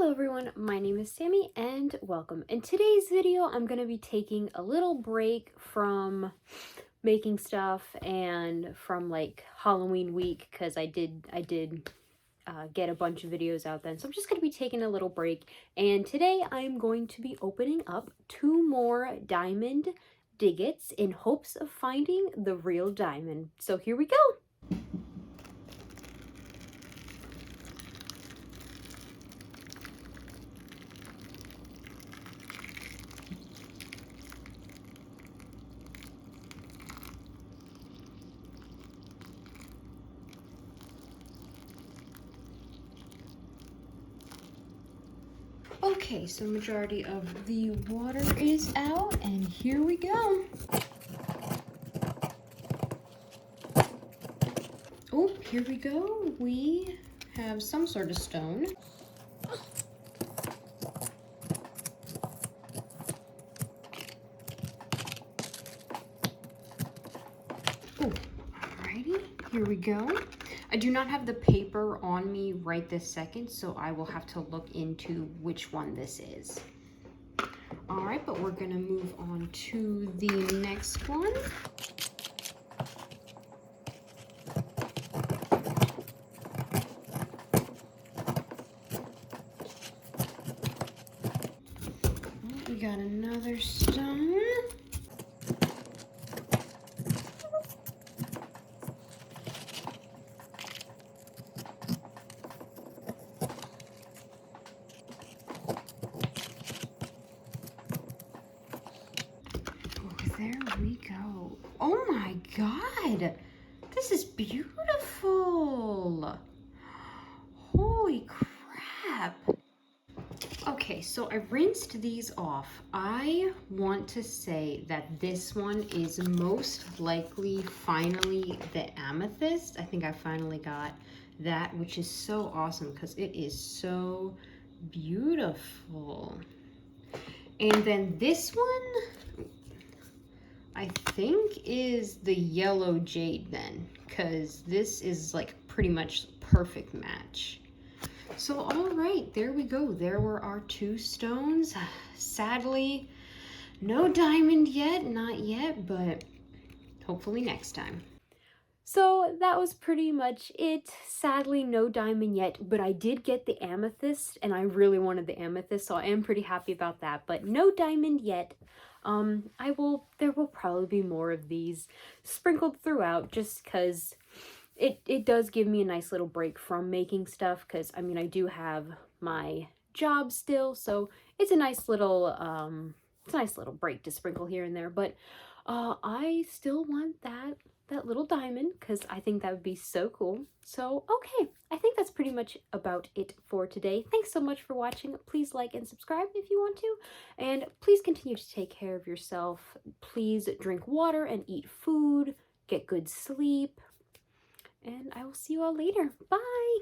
Hello everyone, my name is Sammy and welcome. In today's video, I'm going to be taking a little break from making stuff and from like Halloween week because I did get a bunch of videos out then. So I'm just going to be taking a little break, and today I'm going to be opening up 2 more diamond diggets in hopes of finding the real diamond. So here we go. Okay, so majority of the water is out, and here we go. Oh, here we go. We have some sort of stone. Oh, alrighty, here we go. I do not have the paper on me right this second, so I will have to look into which one this is. All right, but we're gonna move on to the next one. We got another stone. There we go. Oh my God, this is beautiful. Holy crap. Okay, so I rinsed these off. I want to say that this one is most likely finally the amethyst. I think I finally got that, which is so awesome because it is so beautiful. And then this one, I think is the yellow jade then, because this is like pretty much perfect match. So all right, there we go. There were our 2 stones. Sadly, no diamond yet, not yet, but hopefully next time. So that was pretty much it. Sadly, no diamond yet, but I did get the amethyst, and I really wanted the amethyst, so I am pretty happy about that, but no diamond yet. There will probably be more of these sprinkled throughout just because it does give me a nice little break from making stuff, because I mean, I do have my job still, so it's a nice little break to sprinkle here and there. But I still want that little diamond because I think that would be so cool. So okay, I think that's pretty much about it for today. Thanks so much for watching. Please like and subscribe if you want to, and please continue to take care of yourself. Please drink water and eat food, get good sleep, and I will see you all later. Bye!